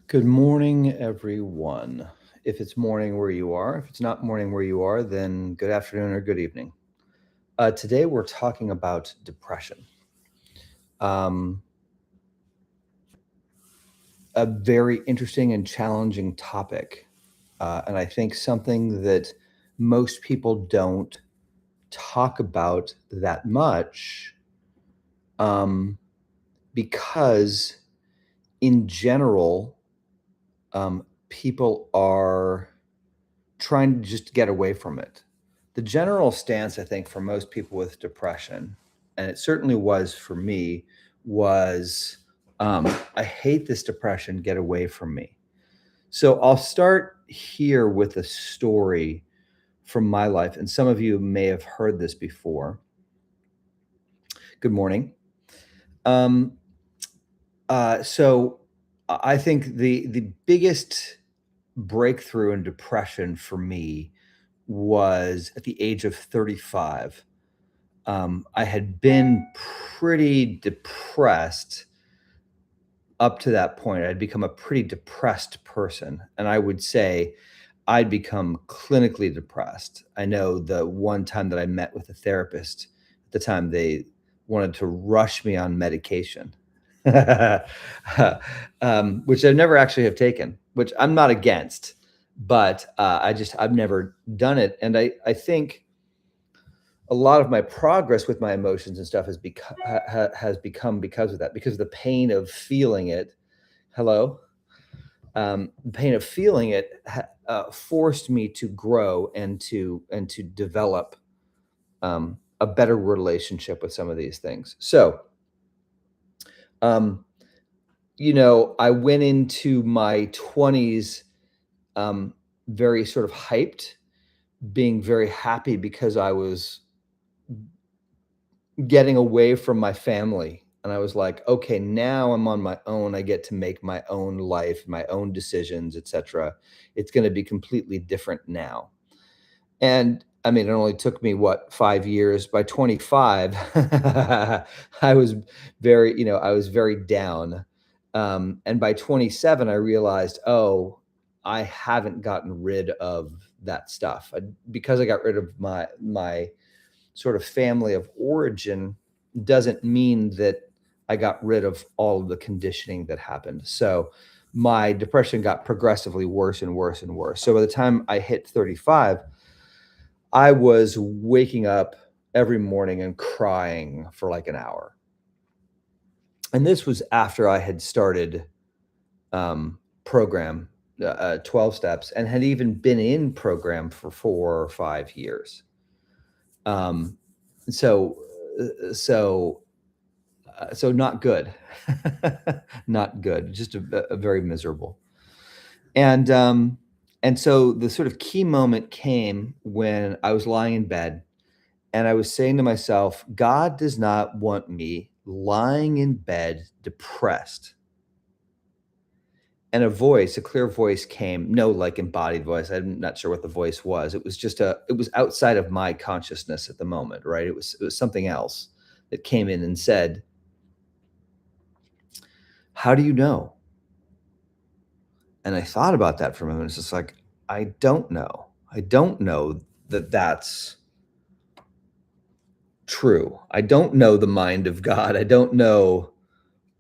Good morning, everyone. If it's morning where you are, if it's not morning where you are, then good afternoon or good evening. Today we're talking about depression. Um, a very interesting and challenging topic. And I think something that most people don't talk about that much um, because, in general, people are trying to just get away from it. The general stance, I think, for most people with depression, and it certainly was for me, was I hate this depression, get away from me. So I'll start here with a story from my life, and some of you may have heard this before. Good morning. Um, so I think the biggest breakthrough in depression for me was at the age of 35. I had been pretty depressed up to that point. I'd become a pretty depressed person. And I would say I'd become clinically depressed. I know the one time that I met with a therapist, at the time they wanted to rush me on medication, which I never actually have taken, which I'm not against, but I've never done it. And I think a lot of my progress with my emotions and stuff has become because of that, because of the pain of feeling it. Hello, the pain of feeling it forced me to grow and to develop a better relationship with some of these things. So, um, I went into my 20s very sort of hyped, being very happy because I was getting away from my family. And I was like, okay, now I'm on my own. I get to make my own life, my own decisions, etc. It's going to be completely different now. And I mean, it only took me what, 5 years. By 25, I was I was very down. And by 27, I realized, oh, I haven't gotten rid of that stuff. Because I got rid of my sort of family of origin doesn't mean that I got rid of all of the conditioning that happened. So my depression got progressively worse and worse and worse. So by the time I hit 35, I was waking up every morning and crying for like an hour. And this was after I had started program 12 steps and had even been in program for 4 or 5 years. Um, so so so not good. Not good, just a very miserable. And and so the sort of key moment came when I was lying in bed and I was saying to myself, God does not want me lying in bed depressed. And a clear voice came, no like embodied voice. I'm not sure what the voice was. It was outside of my consciousness at the moment, right? It was something else that came in and said, how do you know? And I thought about that for a moment. It's just like, I don't know. I don't know that that's true. I don't know the mind of God. I don't know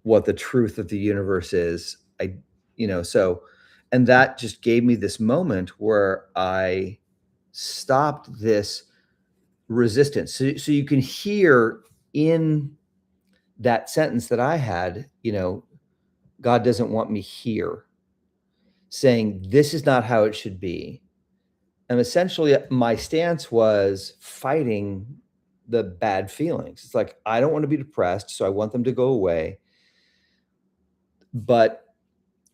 what the truth of the universe is. So, and that just gave me this moment where I stopped this resistance. So you can hear in that sentence that I had, God doesn't want me here, saying this is not how it should be. And essentially, my stance was fighting the bad feelings. It's like, I don't want to be depressed, so I want them to go away. But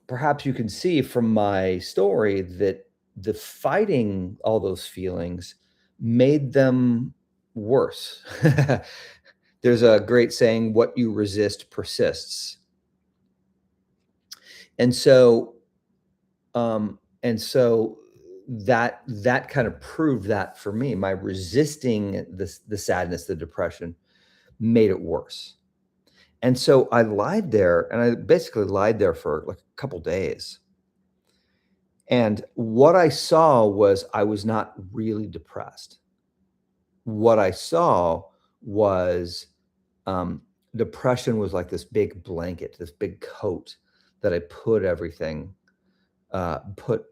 perhaps you can see from my story that the fighting all those feelings made them worse. There's a great saying, what you resist persists. And so, and so that kind of proved that for me. My resisting the sadness, the depression made it worse. And so I lied there, and I basically lied there for like a couple days. And what I saw was I was not really depressed. What I saw was um, depression was like this big blanket, this big coat that I put everything, put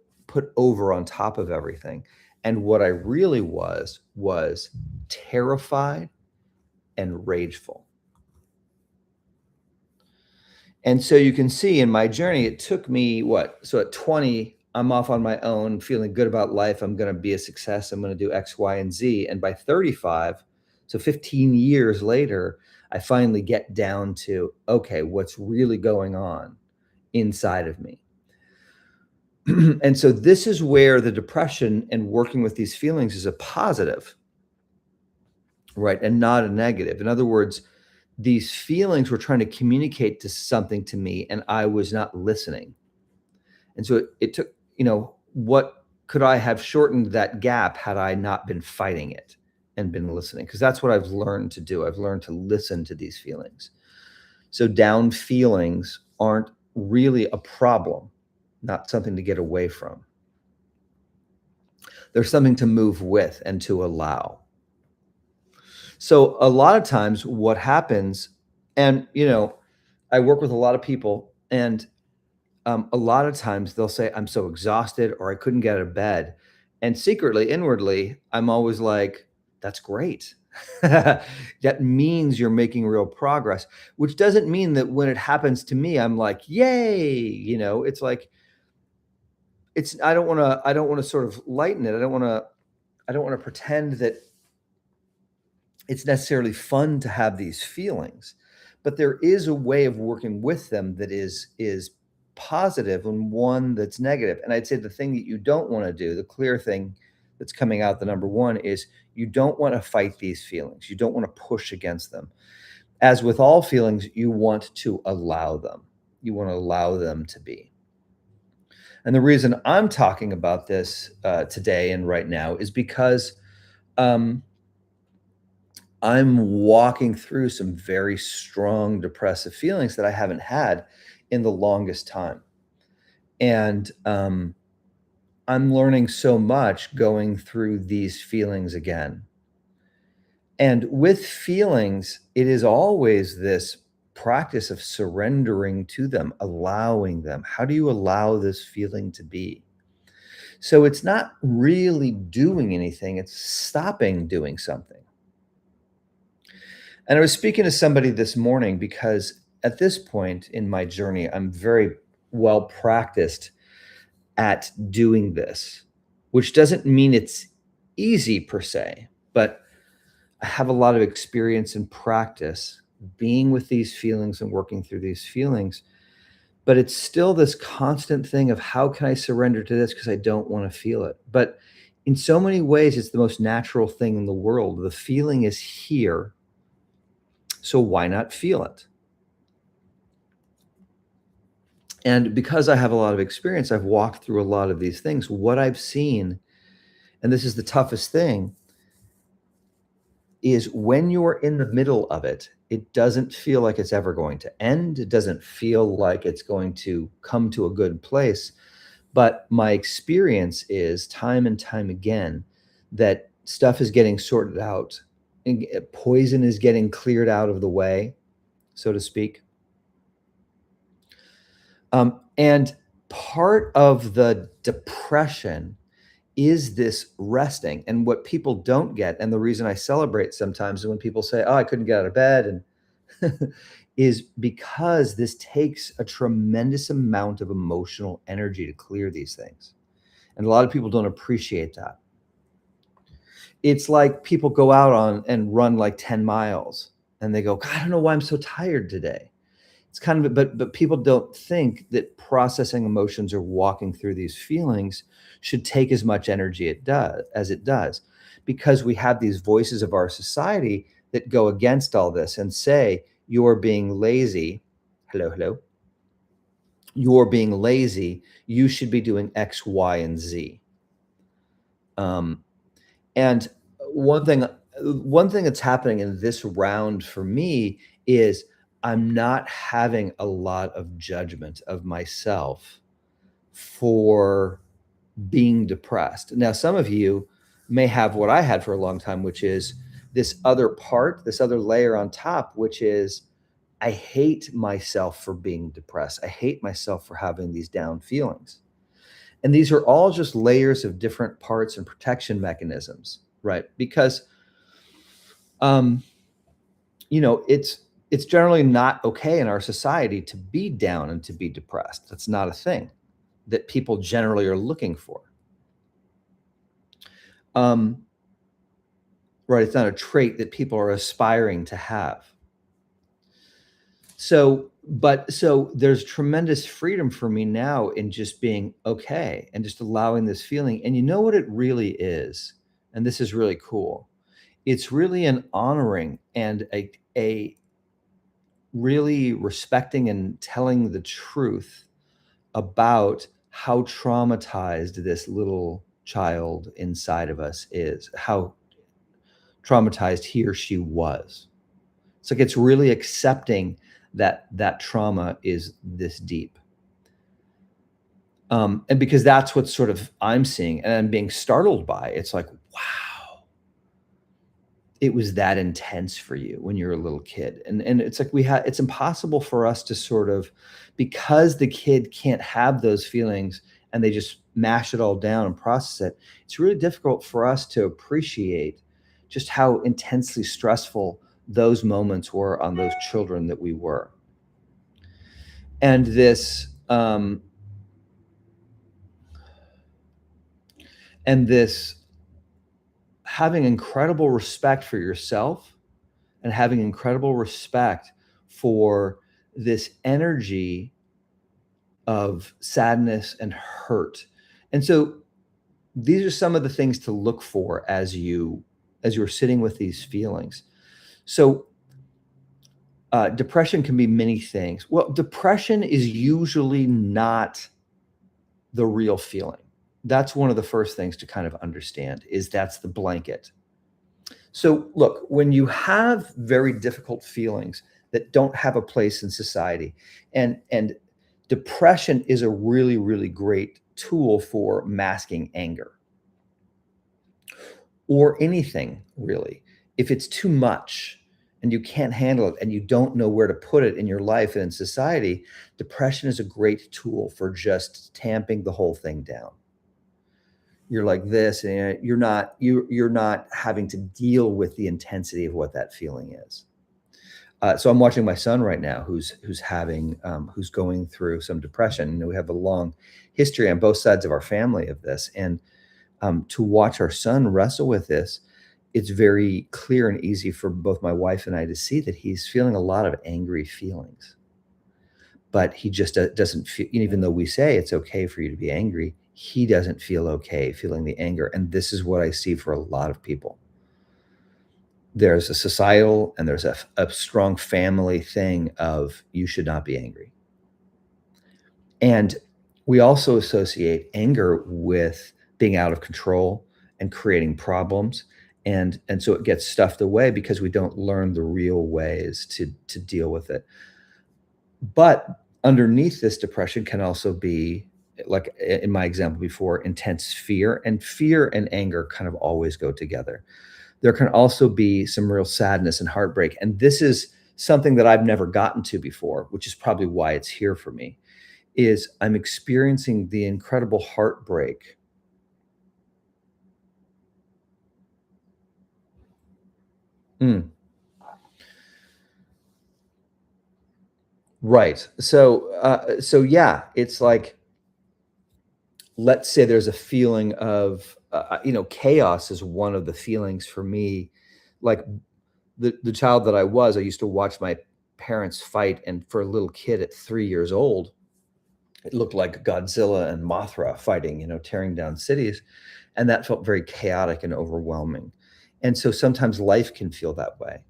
over on top of everything. And what I really was terrified and rageful. And so you can see in my journey, it took me what? So at 20, I'm off on my own, feeling good about life. I'm going to be a success. I'm going to do X, Y, and Z. And by 35, so 15 years later, I finally get down to, okay, what's really going on inside of me? And so this is where the depression and working with these feelings is a positive, right? And not a negative. In other words, these feelings were trying to communicate to something to me and I was not listening. And so it took, what could I have shortened that gap had I not been fighting it and been listening? Because that's what I've learned to do. I've learned to listen to these feelings. So down feelings aren't really a problem, not something to get away from. There's something to move with and to allow. So a lot of times what happens, and I work with a lot of people, and a lot of times they'll say, I'm so exhausted or I couldn't get out of bed. And secretly, inwardly, I'm always like, that's great. That means you're making real progress, which doesn't mean that when it happens to me, I'm like, yay. It's like, I don't want to sort of lighten it. I don't want to pretend that it's necessarily fun to have these feelings, but there is a way of working with them that is positive and one that's negative. And I'd say the thing that you don't want to do, the clear thing that's coming out, the number one, is you don't want to fight these feelings. You don't want to push against them. As with all feelings, you want to allow them. You want to allow them to be. And the reason I'm talking about this today and right now is because um, I'm walking through some very strong depressive feelings that I haven't had in the longest time. And I'm learning so much going through these feelings again. And with feelings, it is always this practice of surrendering to them, allowing them. How do you allow this feeling to be? So it's not really doing anything, it's stopping doing something. And I was speaking to somebody this morning because at this point in my journey, I'm very well practiced at doing this, which doesn't mean it's easy per se, but I have a lot of experience and practice being with these feelings and working through these feelings. But it's still this constant thing of how can I surrender to this because I don't want to feel it. But in so many ways, it's the most natural thing in the world. The feeling is here. So why not feel it? And because I have a lot of experience, I've walked through a lot of these things. What I've seen, and this is the toughest thing, is when you're in the middle of it, it doesn't feel like it's ever going to end. It doesn't feel like it's going to come to a good place. But my experience is time and time again that stuff is getting sorted out, and poison is getting cleared out of the way, so to speak. And part of the depression is this resting. And what people don't get, and the reason I celebrate sometimes is when people say, oh, I couldn't get out of bed, and is because this takes a tremendous amount of emotional energy to clear these things. And a lot of people don't appreciate that. It's like people go out on and run like 10 miles and they go, God, I don't know why I'm so tired today. It's kind of, but people don't think that processing emotions or walking through these feelings should take as much energy as it does, because we have these voices of our society that go against all this and say, you're being lazy. Hello, hello. You're being lazy. You should be doing X, Y, and Z. And one thing, one thing that's happening in this round for me is I'm not having a lot of judgment of myself for being depressed. Now, some of you may have what I had for a long time, which is this other part, this other layer on top, which is I hate myself for being depressed. I hate myself for having these down feelings. And these are all just layers of different parts and protection mechanisms, right? Because um, it's generally not okay in our society to be down and to be depressed. That's not a thing that people generally are looking for. Um, right? It's not a trait that people are aspiring to have. So there's tremendous freedom for me now in just being okay and just allowing this feeling. And you know what it really is? And this is really cool. It's really an honoring and a really respecting and telling the truth about how traumatized this little child inside of us is, how traumatized he or she was. It's like it's really accepting that that trauma is this deep. And because that's what sort of I'm seeing and I'm being startled by. It's like, wow, it was that intense for you when you were a little kid. And it's like it's impossible for us to sort of, because the kid can't have those feelings and they just mash it all down and process it, it's really difficult for us to appreciate just how intensely stressful those moments were on those children that we were. And this having incredible respect for yourself and having incredible respect for this energy of sadness and hurt. And so these are some of the things to look for as you're sitting with these feelings. So depression can be many things. Well, depression is usually not the real feeling. That's one of the first things to kind of understand is that's the blanket. So look, when you have very difficult feelings that don't have a place in society, and depression is a really, really great tool for masking anger or anything really. If it's too much and you can't handle it and you don't know where to put it in your life and in society, depression is a great tool for just tamping the whole thing down. You're like this, and you're not having to deal with the intensity of what that feeling is. So I'm watching my son right now, who's going through some depression. You know, we have a long history on both sides of our family of this, and to watch our son wrestle with this, it's very clear and easy for both my wife and I to see that he's feeling a lot of angry feelings. But he just doesn't feel, even though we say it's okay for you to be angry, he doesn't feel okay feeling the anger. And this is what I see for a lot of people. There's a societal and there's a strong family thing of you should not be angry. And we also associate anger with being out of control and creating problems. And so it gets stuffed away because we don't learn the real ways to deal with it. But underneath this depression can also be, like in my example before, intense fear, and fear and anger kind of always go together. There can also be some real sadness and heartbreak. And this is something that I've never gotten to before, which is probably why it's here for me, is I'm experiencing the incredible heartbreak. Mm, right. So yeah, it's like, let's say there's a feeling of, chaos is one of the feelings for me. Like the child that I used to watch my parents fight. And for a little kid at 3 years old, it looked like Godzilla and Mothra fighting, tearing down cities. And that felt very chaotic and overwhelming. And so sometimes life can feel that way.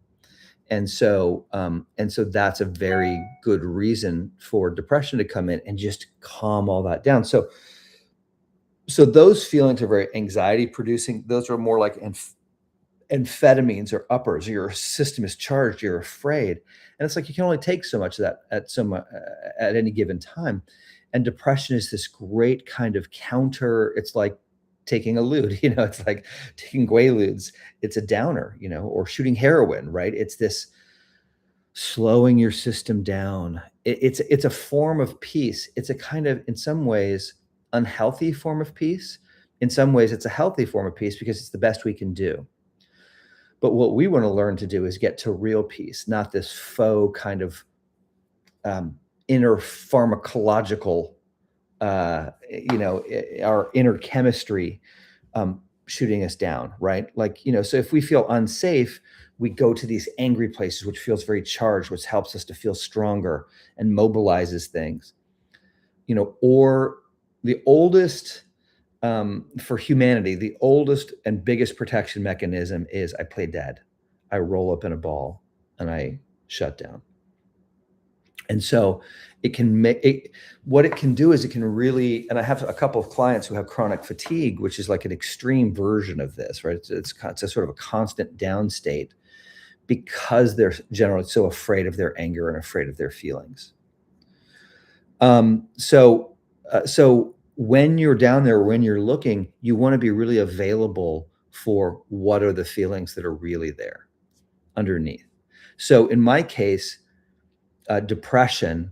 And so that's a very good reason for depression to come in and just calm all that down. So those feelings are very anxiety producing. Those are more like amphetamines or uppers. Your system is charged, you're afraid. And it's like you can only take so much of that at any given time. And depression is this great kind of counter. It's like taking a lewd, it's like taking Quaaludes. It's a downer, or shooting heroin, right? It's this slowing your system down. It's a form of peace. It's a kind of, in some ways, unhealthy form of peace. In some ways, it's a healthy form of peace because it's the best we can do. But what we want to learn to do is get to real peace, not this faux kind of inner pharmacological, our inner chemistry shooting us down, right? Like, so if we feel unsafe, we go to these angry places, which feels very charged, which helps us to feel stronger and mobilizes things, or the oldest, for humanity, the oldest and biggest protection mechanism is I play dead. I roll up in a ball and I shut down. And so it can make what it can do is it can really, and I have a couple of clients who have chronic fatigue, which is like an extreme version of this, right? It's a sort of a constant down state because they're generally so afraid of their anger and afraid of their feelings. So when you're down there, when you're looking, you want to be really available for what are the feelings that are really there underneath. So in my case, depression,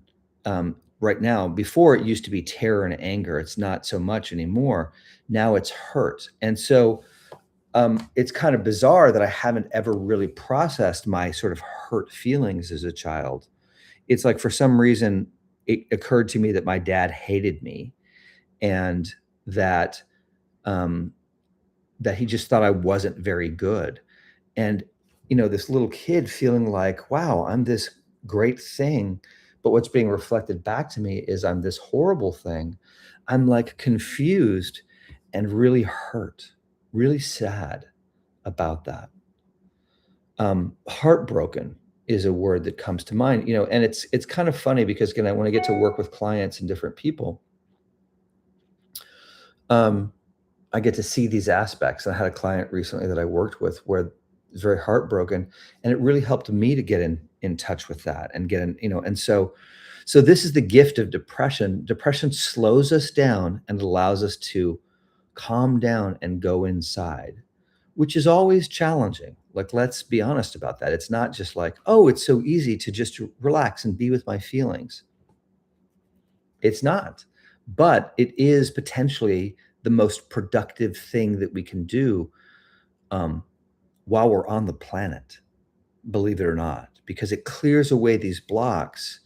right now, before it used to be terror and anger. It's not so much anymore. Now it's hurt. And so it's kind of bizarre that I haven't ever really processed my sort of hurt feelings as a child. It's like, for some reason, it occurred to me that my dad hated me and that he just thought I wasn't very good. And, this little kid feeling like, wow, I'm this great thing, but what's being reflected back to me is I'm this horrible thing. I'm like confused and really hurt, really sad about that. Heartbroken is a word that comes to mind, and it's kind of funny because, again, when I get to work with clients and different people, I get to see these aspects. I had a client recently that I worked with where was very heartbroken, and it really helped me to get in touch with that and get in, and so this is the gift of depression. Depression slows us down and allows us to calm down and go inside, which is always challenging. Like, let's be honest about that. It's not just like, oh, it's so easy to just relax and be with my feelings. It's not, but it is potentially the most productive thing that we can do while we're on the planet, believe it or not, because it clears away these blocks.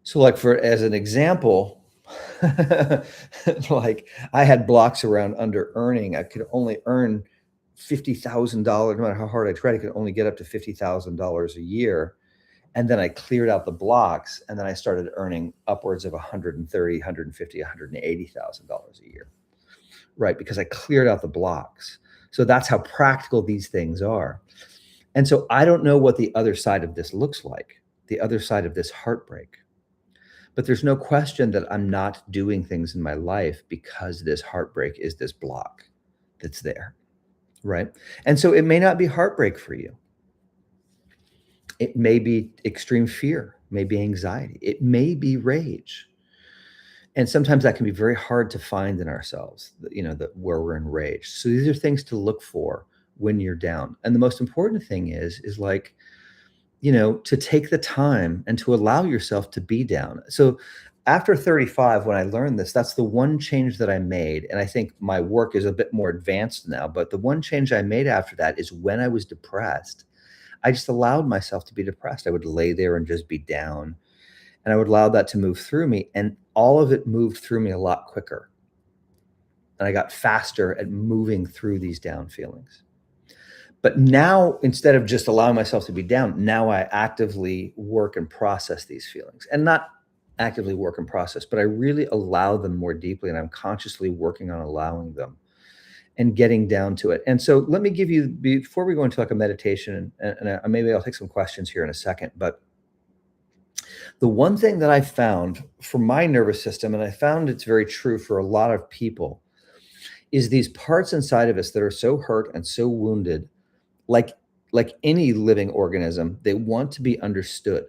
So, like, as an example, like, I had blocks around under earning. I could only earn $50,000. No matter how hard I tried, I could only get up to $50,000 a year. And then I cleared out the blocks, and then I started earning upwards of $130,000, $150,000, $180,000 a year, right? Because I cleared out the blocks. So that's how practical these things are. And so I don't know what the other side of this looks like, the other side of this heartbreak. But there's no question that I'm not doing things in my life because this heartbreak is this block that's there, right? And so it may not be heartbreak for you. It may be extreme fear, maybe anxiety. It may be rage. And sometimes that can be very hard to find in ourselves, that where we're enraged. So these are things to look for when you're down. And the most important thing is like, to take the time and to allow yourself to be down. So after 35, when I learned this, that's the one change that I made. And I think my work is a bit more advanced now, but the one change I made after that is when I was depressed, I just allowed myself to be depressed. I would lay there and just be down, and I would allow that to move through me. And all of it moved through me a lot quicker. And I got faster at moving through these down feelings. But now, instead of just allowing myself to be down, now I actively work and process these feelings. And not actively work and process, but I really allow them more deeply, and I'm consciously working on allowing them and getting down to it. And so let me give you, before we go into like a meditation, and maybe I'll take some questions here in a second, but the one thing that I found for my nervous system, and I found it's very true for a lot of people, is these parts inside of us that are so hurt and so wounded, like like any living organism, they want to be understood.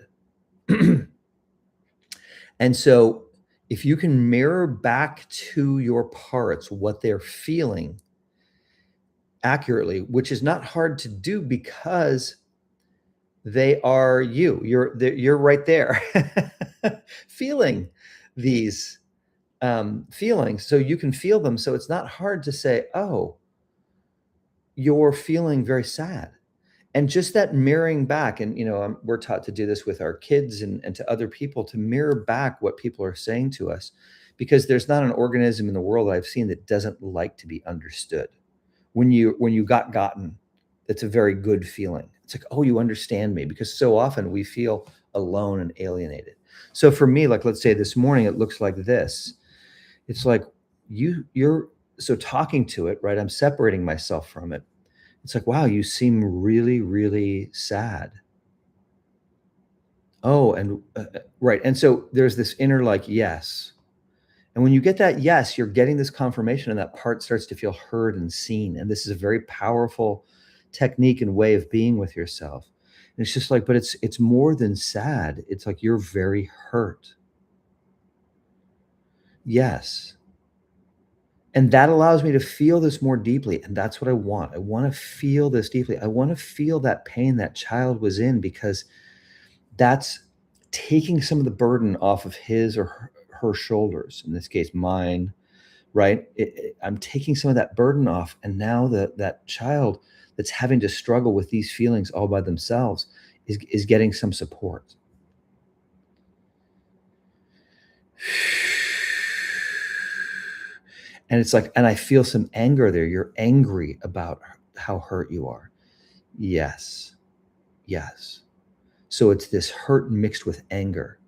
And so if you can mirror back to your parts what they're feeling accurately, which is not hard to do because they are you. You're right there feeling these feelings. So you can feel them. So it's not hard to say, oh, you're feeling very sad. And just that mirroring back, and we're taught to do this with our kids and to other people, to mirror back what people are saying to us, because there's not an organism in the world that I've seen that doesn't like to be understood. When you got gotten, it's a very good feeling. It's like, oh, you understand me, because so often we feel alone and alienated. So for me, like, let's say this morning, it looks like this. It's like you're so talking to it, right? I'm separating myself from it. It's like, wow, you seem really, really sad. Oh, and right. And so there's this inner like, yes. And when you get that yes, you're getting this confirmation, and that part starts to feel heard and seen. And this is a very powerful technique and way of being with yourself. And it's just like, but it's more than sad. It's like you're very hurt. Yes. And that allows me to feel this more deeply. And that's what I want. I want to feel this deeply. I want to feel that pain that child was in, because that's taking some of the burden off of his or her shoulders. In this case, mine, right? I'm taking some of that burden off. And now that child that's having to struggle with these feelings all by themselves is getting some support. And it's like, and I feel some anger there. You're angry about how hurt you are. Yes. Yes. So it's this hurt mixed with anger.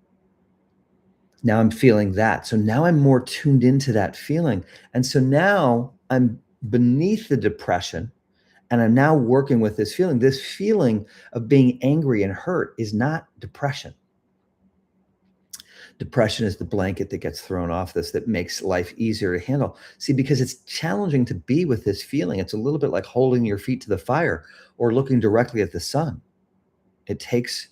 Now I'm feeling that. So now I'm more tuned into that feeling. And so now I'm beneath the depression, and I'm now working with this feeling. This feeling of being angry and hurt is not depression. Depression is the blanket that gets thrown off this that makes life easier to handle. See, because it's challenging to be with this feeling. It's a little bit like holding your feet to the fire or looking directly at the sun. It takes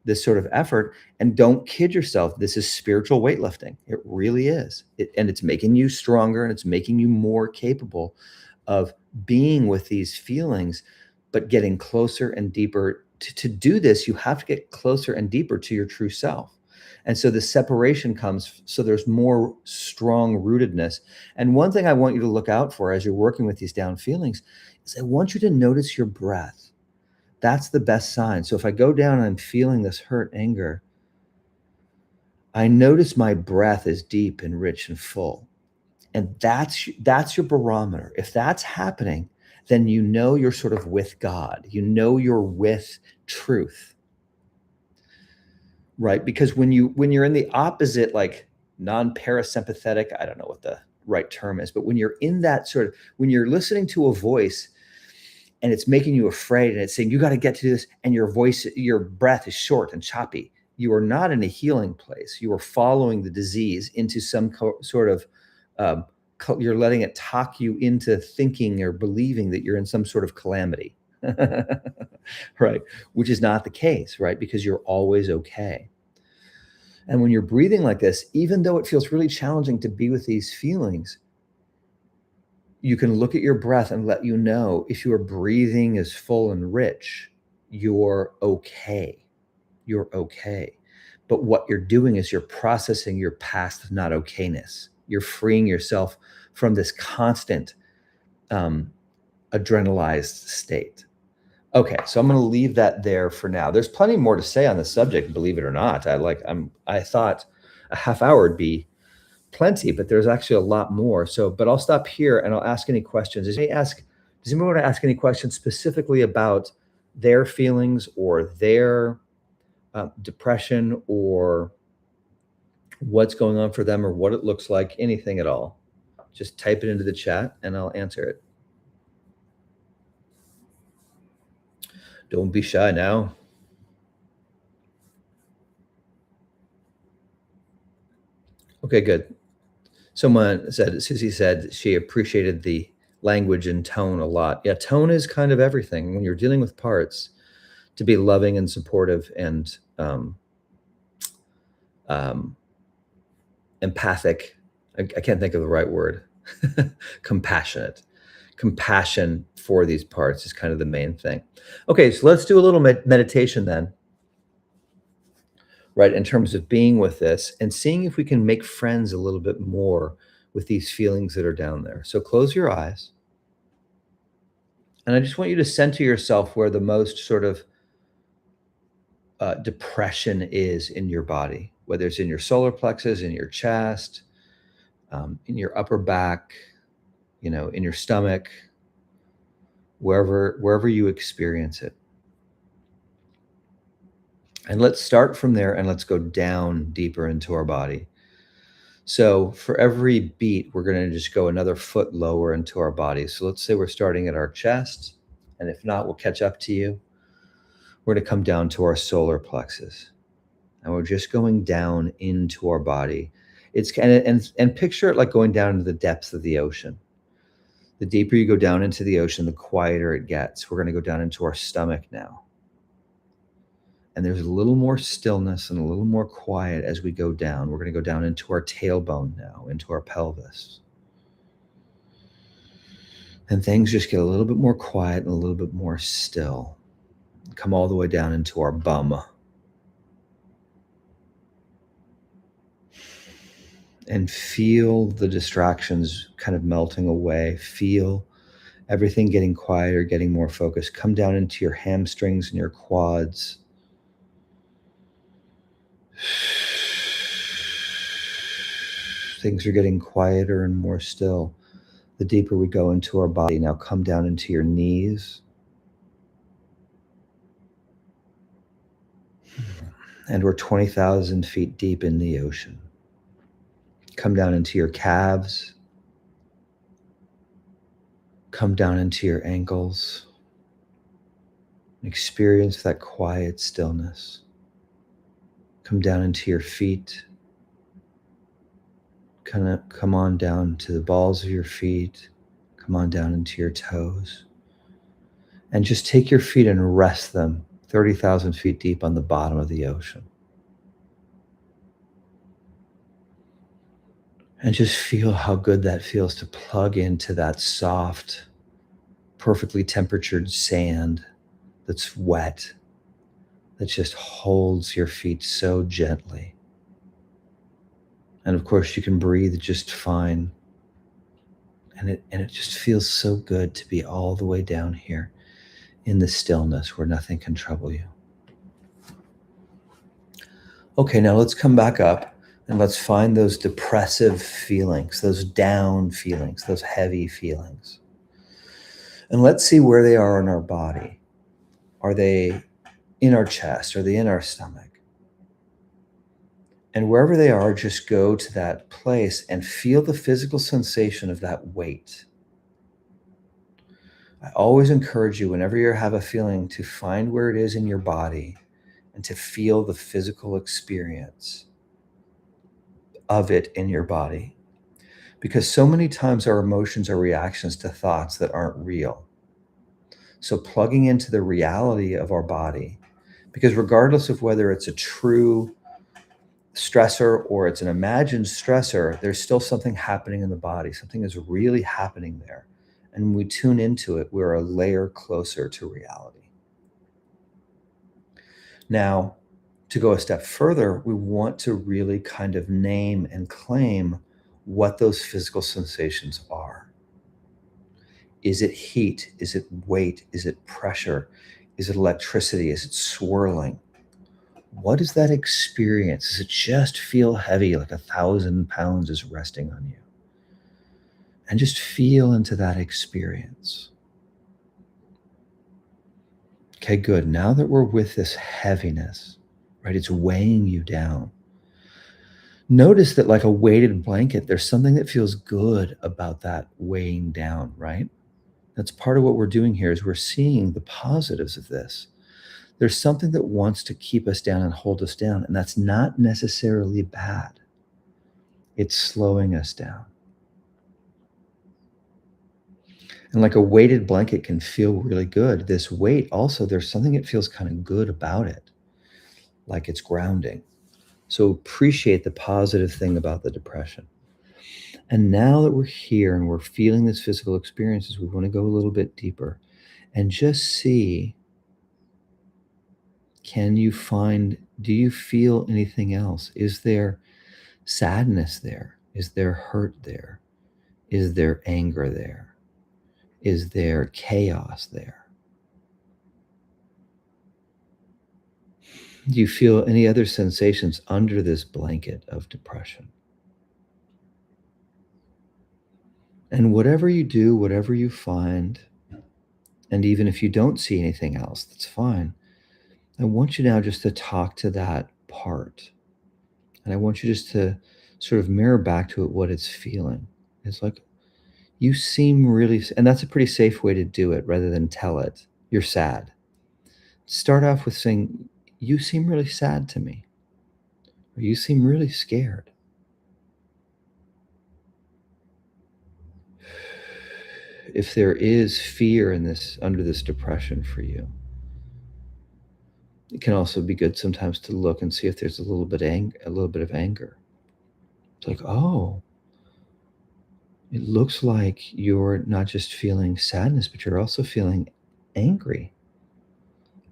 this sort of effort. And don't kid yourself. This is spiritual weightlifting. It really is. And it's making you stronger, and it's making you more capable of being with these feelings, but getting closer and deeper. To do this, you have to get closer and deeper to your true self. And so the separation comes, so there's more strong rootedness. And one thing I want you to look out for as you're working with these down feelings is I want you to notice your breath. That's the best sign. So if I go down and I'm feeling this hurt, anger, I notice my breath is deep and rich and full. And that's your barometer. If that's happening, then you know you're sort of with God. You know you're with truth. Right? Because when you're in the opposite, like non-parasympathetic, I don't know what the right term is, but when you're in that sort of, when you're listening to a voice and it's making you afraid, and it's saying you got to get to this, and your breath is short and choppy, you are not in a healing place. You are following the disease into some sort of you're letting it talk you into thinking or believing that you're in some sort of calamity. Right? Which is not the case, right? Because you're always okay. And when you're breathing like this, even though it feels really challenging to be with these feelings, you can look at your breath and let you know if your breathing is full and rich, you're okay. You're okay. But what you're doing is you're processing your past not okayness. You're freeing yourself from this constant adrenalized state. Okay, so I'm going to leave that there for now. There's plenty more to say on the subject, believe it or not. I thought a half hour would be plenty, but there's actually a lot more. So, but I'll stop here and I'll ask any questions. Does anyone want to ask any questions specifically about their feelings or their depression, or what's going on for them, or what it looks like, anything at all? Just type it into the chat and I'll answer it. Don't be shy now. Okay, good. Someone said, Susie said she appreciated the language and tone a lot. Yeah, tone is kind of everything when you're dealing with parts. To be loving and supportive and um, empathic. I can't think of the right word. Compassionate. Compassion for these parts is kind of the main thing. Okay, so let's do a little meditation then, right? In terms of being with this and seeing if we can make friends a little bit more with these feelings that are down there. So close your eyes. And I just want you to center yourself where the most sort of depression is in your body, whether it's in your solar plexus, in your chest, in your upper back, in your stomach, wherever you experience it. And let's start from there and let's go down deeper into our body. So for every beat, we're going to just go another foot lower into our body. So let's say we're starting at our chest, and if not, we'll catch up to you. We're going to come down to our solar plexus, and we're just going down into our body. It's kind of, and picture it like going down into the depths of the ocean. The deeper you go down into the ocean, the quieter it gets. We're going to go down into our stomach now. And there's a little more stillness and a little more quiet as we go down. We're going to go down into our tailbone now, into our pelvis. And things just get a little bit more quiet and a little bit more still. Come all the way down into our bum. And feel the distractions kind of melting away. Feel everything getting quieter, getting more focused. Come down into your hamstrings and your quads. Things are getting quieter and more still. The deeper we go into our body, now come down into your knees. And we're 20,000 feet deep in the ocean. Come down into your calves. Come down into your ankles. Experience that quiet stillness. Come down into your feet. Come on down to the balls of your feet. Come on down into your toes. And just take your feet and rest them 30,000 feet deep on the bottom of the ocean. And just feel how good that feels to plug into that soft, perfectly temperatured sand that's wet, that just holds your feet so gently. And of course, you can breathe just fine. And it just feels so good to be all the way down here in the stillness where nothing can trouble you. Okay, now let's come back up and let's find those depressive feelings, those down feelings, those heavy feelings. And let's see where they are in our body. Are they in our chest? Are they in our stomach? And wherever they are, just go to that place and feel the physical sensation of that weight. I always encourage you, whenever you have a feeling, to find where it is in your body and to feel the physical experience of it in your body. Because so many times our emotions are reactions to thoughts that aren't real. So plugging into the reality of our body, because regardless of whether it's a true stressor or it's an imagined stressor, there's still something happening in the body. Something is really happening there. And when we tune into it, we're a layer closer to reality. Now, to go a step further, we want to really kind of name and claim what those physical sensations are. Is it heat? Is it weight? Is it pressure? Is it electricity? Is it swirling? What is that experience? Does it just feel heavy, like 1,000 pounds is resting on you? And just feel into that experience. Okay, good. Now that we're with this heaviness, right, it's weighing you down. Notice that, like a weighted blanket, there's something that feels good about that weighing down, right? That's part of what we're doing here, is we're seeing the positives of this. There's something that wants to keep us down and hold us down, and that's not necessarily bad. It's slowing us down. And like a weighted blanket can feel really good. This weight also, there's something that feels kind of good about it, like it's grounding. So appreciate the positive thing about the depression. And now that we're here and we're feeling this physical experiences, we want to go a little bit deeper and just see, can you find, do you feel anything else? Is there sadness there? Is there hurt there? Is there anger there? Is there chaos there? Do you feel any other sensations under this blanket of depression? And whatever you do, whatever you find, and even if you don't see anything else, that's fine. I want you now just to talk to that part. And I want you just to sort of mirror back to it what it's feeling. It's like, you seem really, and that's a pretty safe way to do it rather than tell it, you're sad. Start off with saying, you seem really sad to me, or you seem really scared. If there is fear in this, under this depression for you, it can also be good sometimes to look and see if there's a little bit a little bit of anger. It's like, oh, it looks like you're not just feeling sadness, but you're also feeling angry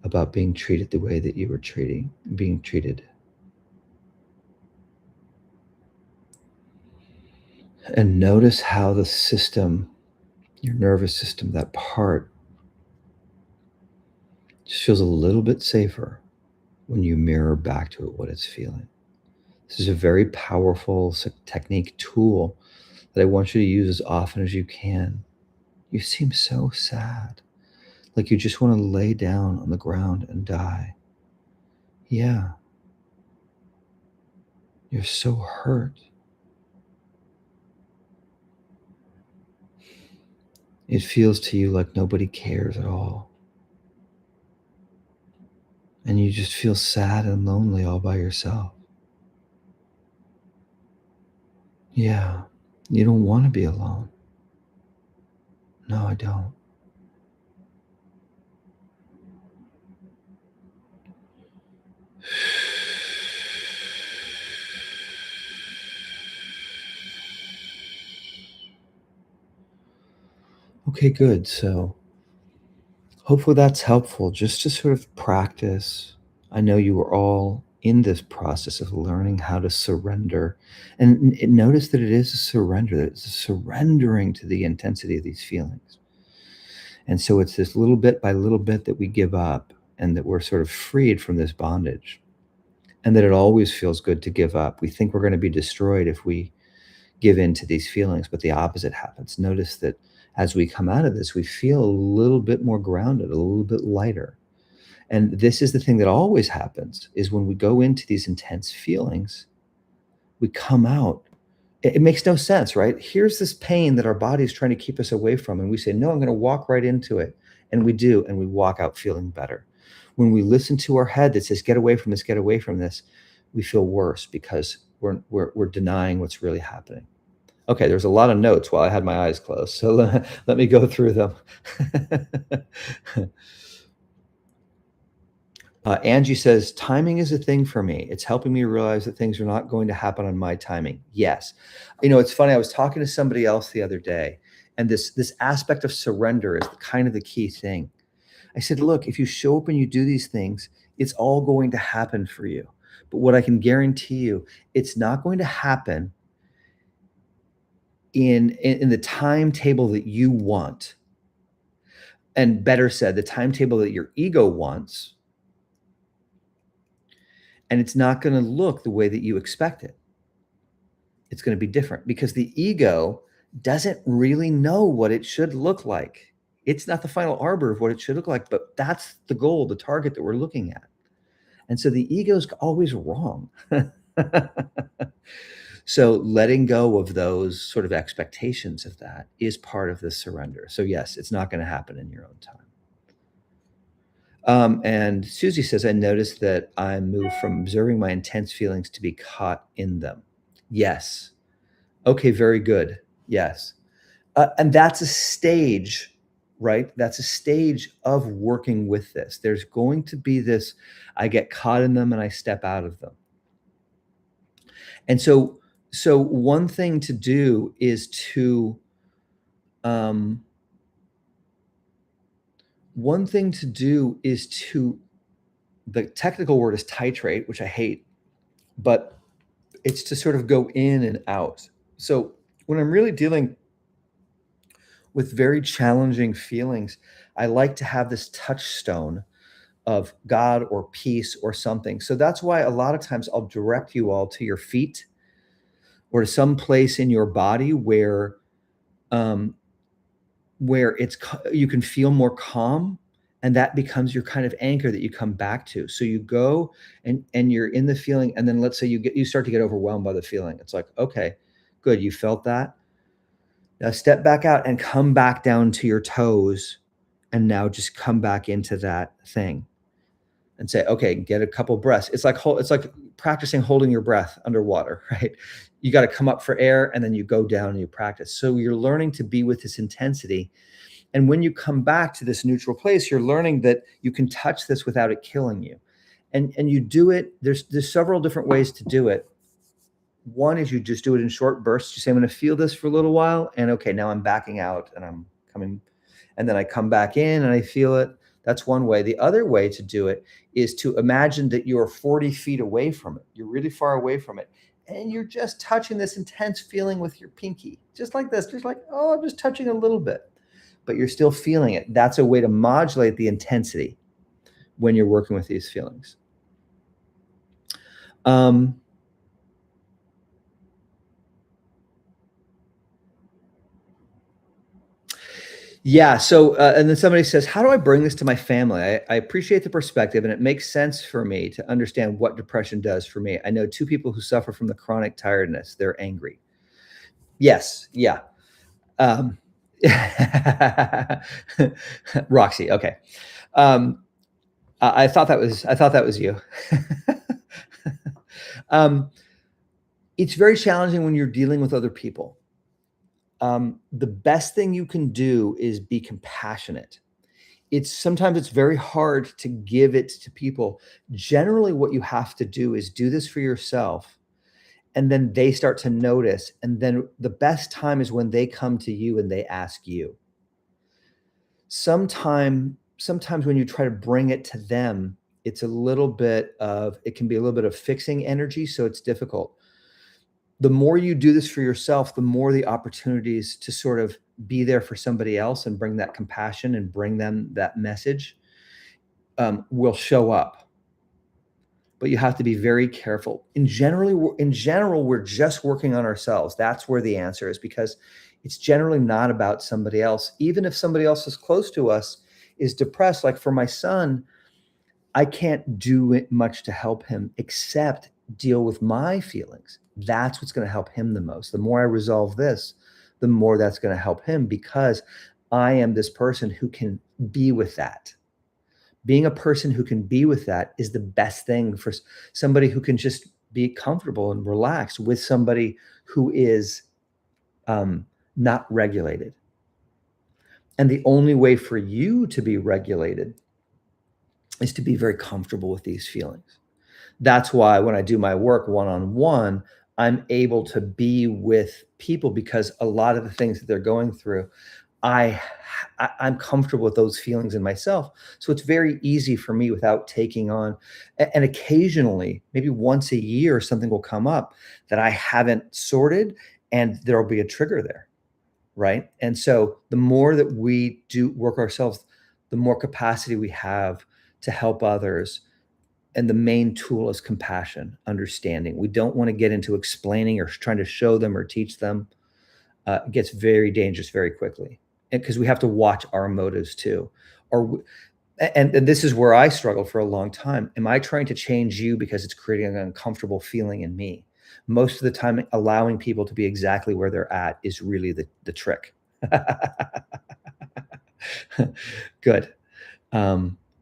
about being treated the way that you were being treated. And notice how the system, your nervous system, that part just feels a little bit safer when you mirror back to it what it's feeling. This is a very powerful technique, tool that I want you to use as often as you can. You seem so sad, like you just want to lay down on the ground and die. Yeah, you're so hurt. It feels to you like nobody cares at all. And you just feel sad and lonely all by yourself. Yeah, you don't want to be alone. No, I don't. Okay, good. So hopefully that's helpful just to sort of practice. I know you are all in this process of learning how to surrender. And notice that it is a surrender, that it's a surrendering to the intensity of these feelings. And so it's this little bit by little bit that we give up and that we're sort of freed from this bondage. And that it always feels good to give up. We think we're going to be destroyed if we give in to these feelings, but the opposite happens. Notice that as we come out of this, we feel a little bit more grounded, a little bit lighter. And this is the thing that always happens, is when we go into these intense feelings, we come out. It makes no sense, right? Here's this pain that our body is trying to keep us away from. And we say, no, I'm going to walk right into it. And we do. And we walk out feeling better. When we listen to our head that says, get away from this, we feel worse because we're denying what's really happening. Okay, there's a lot of notes while I had my eyes closed. So let me go through them. Angie says, timing is a thing for me. It's helping me realize that things are not going to happen on my timing. Yes. You know, it's funny. I was talking to somebody else the other day, and this aspect of surrender is kind of the key thing. I said, look, if you show up and you do these things, it's all going to happen for you. But what I can guarantee you, it's not going to happen in the timetable that you want. And better said, the timetable that your ego wants. And it's not going to look the way that you expect it. It's going to be different because the ego doesn't really know what it should look like. It's not the final arbiter of what it should look like, but that's the goal, the target that we're looking at. And so the ego is always wrong. So letting go of those sort of expectations of that is part of the surrender. So yes, it's not going to happen in your own time. And Susie says, I noticed that I moved from observing my intense feelings to be caught in them. Yes. Okay, very good. Yes. And that's a stage right? That's a stage of working with this. There's going to be this, I get caught in them and I step out of them. And so one thing to do is to um, one thing to do is to, the technical word is titrate, which I hate, but it's to sort of go in and out. So when I'm really dealing with very challenging feelings, I like to have this touchstone of God or peace or something. So that's why a lot of times I'll direct you all to your feet or to some place in your body um, where you can feel more calm, and that becomes your kind of anchor that you come back to. So you go and you're in the feeling, and then let's say you start to get overwhelmed by the feeling. It's like, okay, good, you felt that. Now step back out and come back down to your toes, and now just come back into that thing and say, okay, get a couple breaths. It's like practicing holding your breath underwater, right? You got to come up for air and then you go down and you practice. So you're learning to be with this intensity. And when you come back to this neutral place, you're learning that you can touch this without it killing you. And you do it, there's several different ways to do it. One is you just do it in short bursts. You say, I'm going to feel this for a little while. And okay, now I'm backing out and I'm coming, and then I come back in and I feel it. That's one way. The other way to do it is to imagine that you're 40 feet away from it. You're really far away from it. And you're just touching this intense feeling with your pinky, just like this, just like, oh, I'm just touching a little bit, but you're still feeling it. That's a way to modulate the intensity when you're working with these feelings. Yeah. So, and then somebody says, how do I bring this to my family? I appreciate the perspective, and it makes sense for me to understand what depression does for me. I know two people who suffer from the chronic tiredness. They're angry. Yes. Yeah. Um, Roxy. Okay. I thought that was you. It's very challenging when you're dealing with other people. The best thing you can do is be compassionate. Sometimes it's very hard to give it to people. Generally, what you have to do is do this for yourself, and then they start to notice. And then the best time is when they come to you and they ask you. Sometimes when you try to bring it to them, it can be a little bit of fixing energy. So it's difficult. The more you do this for yourself, the more the opportunities to sort of be there for somebody else and bring that compassion and bring them that message will show up. But you have to be very careful. In general, we're just working on ourselves. That's where the answer is, because it's generally not about somebody else. Even if somebody else is close to us is depressed, like for my son, I can't do much to help him except deal with my feelings. That's what's going to help him the most. The more I resolve this, the more that's going to help him, because I am this person who can be with that. Being a person who can be with that is the best thing for somebody who can just be comfortable and relaxed with somebody who is not regulated. And the only way for you to be regulated is to be very comfortable with these feelings. That's why when I do my work one-on-one, I'm able to be with people, because a lot of the things that they're going through, I'm comfortable with those feelings in myself. So it's very easy for me without taking on, and occasionally, maybe once a year, something will come up that I haven't sorted, and there'll be a trigger there, right? And so the more that we do work ourselves, the more capacity we have to help others. And the main tool is compassion, understanding. We don't want to get into explaining or trying to show them or teach them. It gets very dangerous very quickly, because we have to watch our motives too. And this is where I struggled for a long time. Am I trying to change you because it's creating an uncomfortable feeling in me? Most of the time, allowing people to be exactly where they're at is really the trick. Good.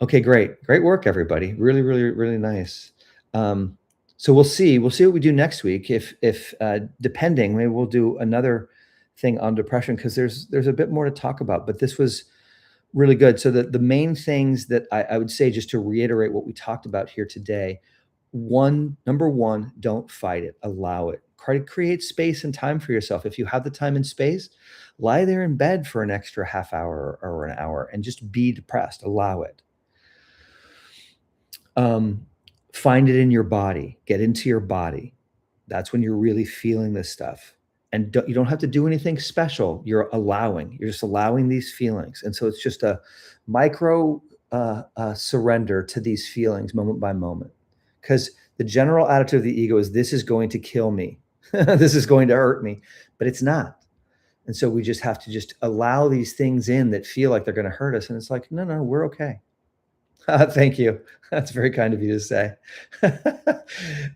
Okay, great work, everybody. Really, really, really nice. So we'll see what we do next week. If maybe we'll do another thing on depression, because there's a bit more to talk about. But this was Really good. So the main things that I would say, just to reiterate what we talked about here today, number one, don't fight it. Allow it. Create space and time for yourself. If you have the time and space, lie there in bed for an extra half hour or an hour and just be depressed. Allow it. Um, find it in your body. Get into your body. That's when you're really feeling this stuff. And you don't have to do anything special. You're allowing. You're just allowing these feelings. And so it's just a micro surrender to these feelings moment by moment. Because the general attitude of the ego is, this is going to kill me. This is going to hurt me. But it's not. And so we just have to just allow these things in that feel like they're going to hurt us. And it's like, no, no, we're okay. Thank you. That's very kind of you to say.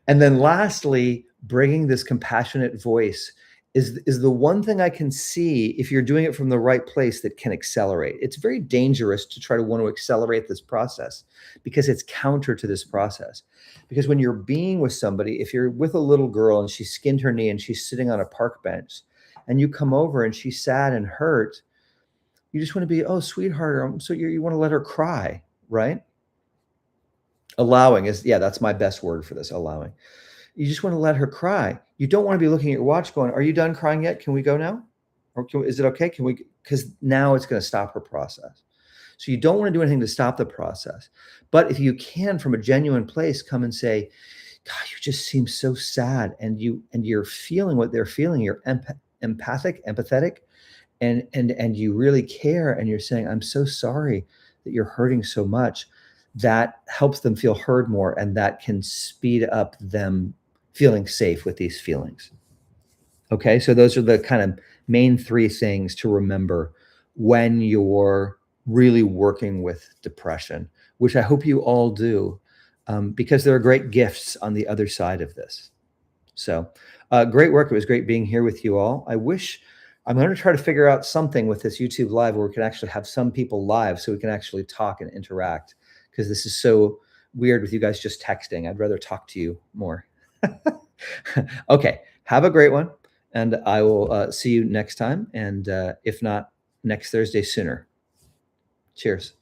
And then lastly, bringing this compassionate voice is the one thing I can see, if you're doing it from the right place, that can accelerate. It's very dangerous to try to want to accelerate this process because it's counter to this process. Because when you're being with somebody, if you're with a little girl and she skinned her knee and she's sitting on a park bench and you come over and she's sad and hurt, you just want to be, oh, sweetheart, so you want to let her cry, right? Allowing is, yeah, that's my best word for this, allowing. You just want to let her cry. You don't want to be looking at your watch going, are you done crying yet? Can we go now? Or is it okay? Can we, because now it's going to stop her process. So you don't want to do anything to stop the process. But if you can, from a genuine place, come and say, God, you just seem so sad. And you're feeling what they're feeling. You're empathetic, and you really care. And you're saying, I'm so sorry that you're hurting so much. That helps them feel heard more. And that can speed up them feeling safe with these feelings. Okay, so those are the kind of main three things to remember when you're really working with depression, which I hope you all do, because there are great gifts on the other side of this. So great work. It was great being here with you all. I'm going to try to figure out something with this YouTube live where we can actually have some people live so we can actually talk and interact, because this is so weird with you guys just texting. I'd rather talk to you more. Okay, have a great one, and I will see you next time, and if not next Thursday, sooner. Cheers.